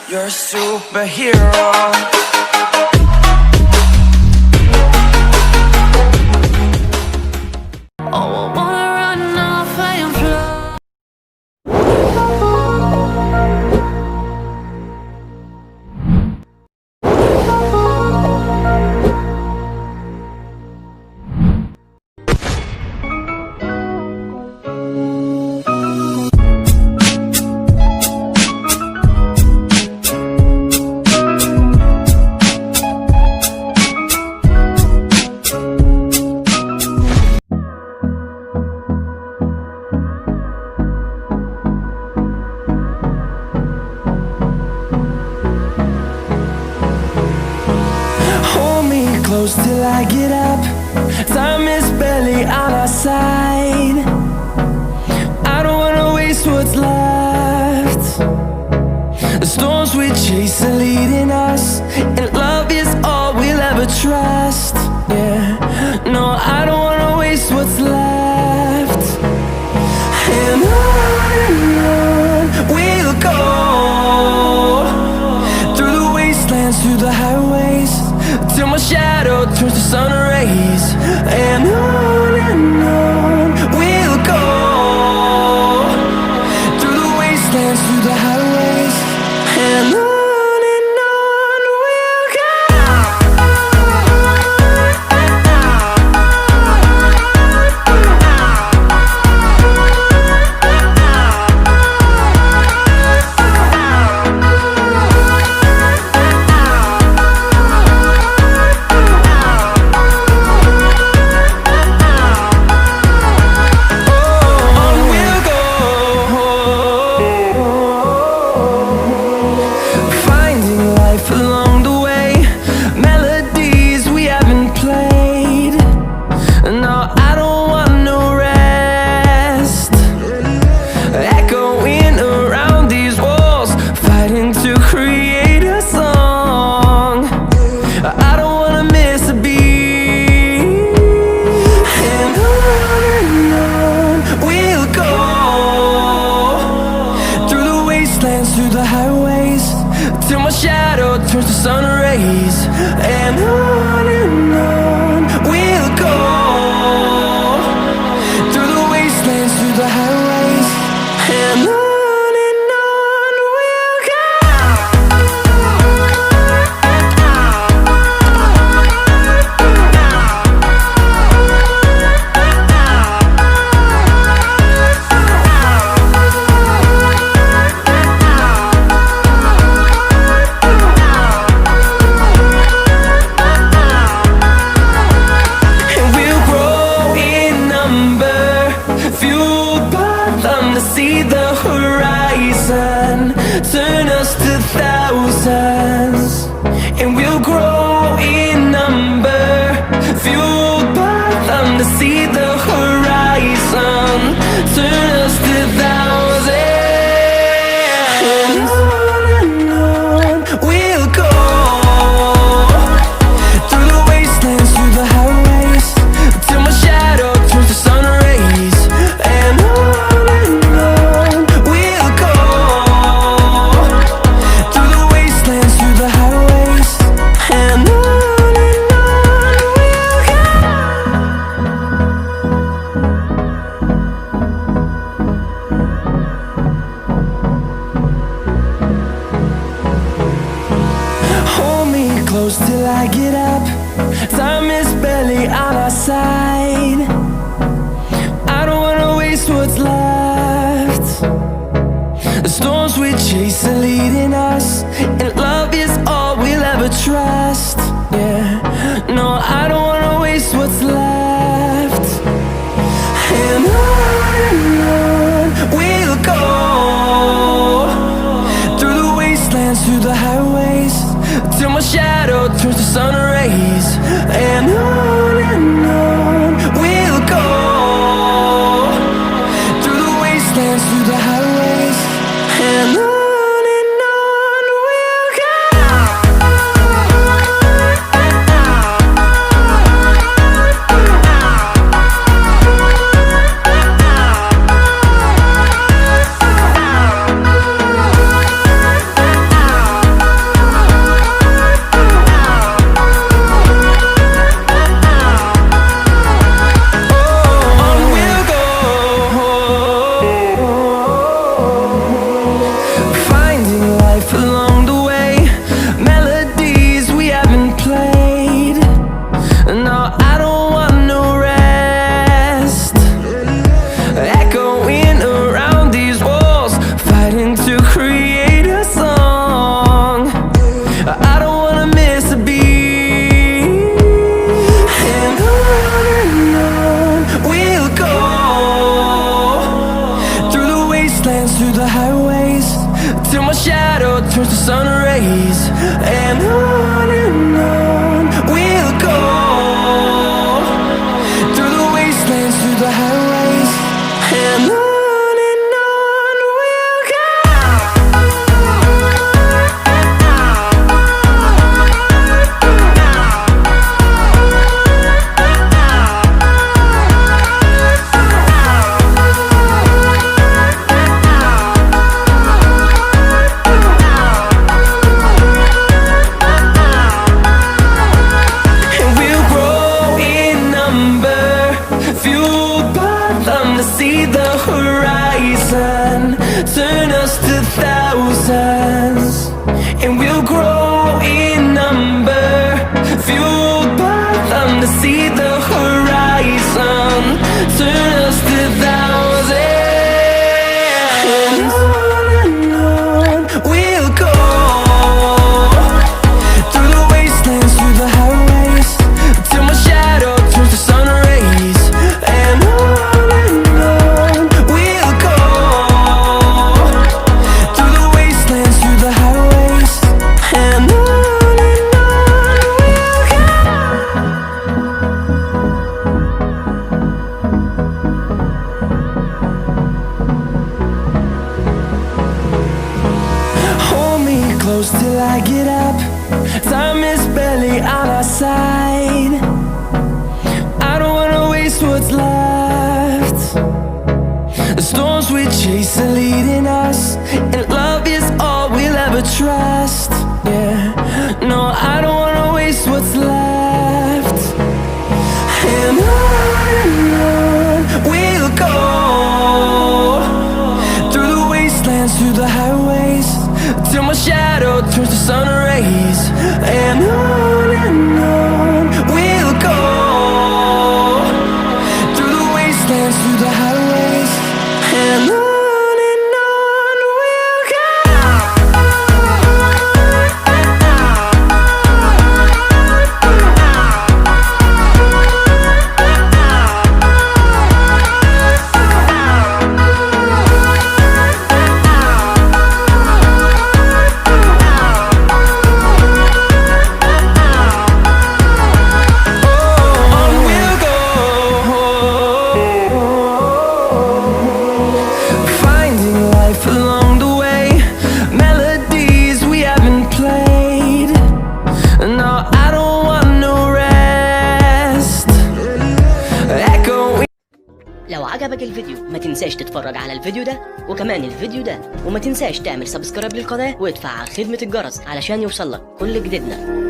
You're a superhero. Till I get up, time is barely on our side. I don't wanna waste what's left. The storms we chase are leading us, and love is all we'll ever trust. Yeah, no, I don't wanna waste what's left. And on we'll go, through the wastelands, through the highways, till my shadow turns to sun rays. And on we'll go, through the wastelands, through the highways. And on we'll go. Through the highways, till my shadow turns to sun rays. And on we'll go, through the wastelands, through the highways. And on we'll go. See the horizon, turn us to thousands, and we'll grow in number, fueled by them. To see the horizon, turn us to thousands, and on we'll go, through the wastelands, through the highways, till my shadow turns to sun rays. And till I get up, time is barely on our side. I don't wanna waste what's left. The storms we chase are leading us, and love is all we'll ever trust. Yeah, no, I don't wanna waste what's left. And on we'll go, through the wastelands, through the highways, till my shadow turns to sun rays. And on we'll go, through the wastelands, through the highways. And on we'll go. life along the way, melodies we haven't played. No, I don't want no rest, echoing around these walls, fighting to create a song. I don't wanna miss a beat, and on we'll go, through the wastelands, through the highways, till my shadow turns to sun rays. And on we'll go, through the wastelands, through the highways, and on we'll go. And we'll grow in number, fueled by them to see the horizon, turn us to thousands. And we'll grow in number, fueled by them to see the horizon, turn us to thousands. And on we'll go, through the wastelands, through the highways, till my shadow turns to sun rays. And on we'll go, through the wastelands, through the highways, and on we'll go. Hold me close till I get up, time is barely on our side. I don't wanna waste what's left. The storms we chase are leading us, and love is all we'll ever trust. Yeah, no, I don't wanna waste what's left. And on we'll go, through the wastelands, through the highways, till my shadow turns to sun rays. And on we'll go, through the wastelands, through the highways, and on we'll go. On we'll go, finding life along the way, melodies we haven't played. No, I don't want no rest, echoing. لو عجبك الفيديو ما تنساش تتفرج على الفيديو ده وكمان الفيديو ده، وما تنساش تعمل سبسكرايب للقناة وتفعل خدمة الجرس علشان يوصلك كل جديدنا.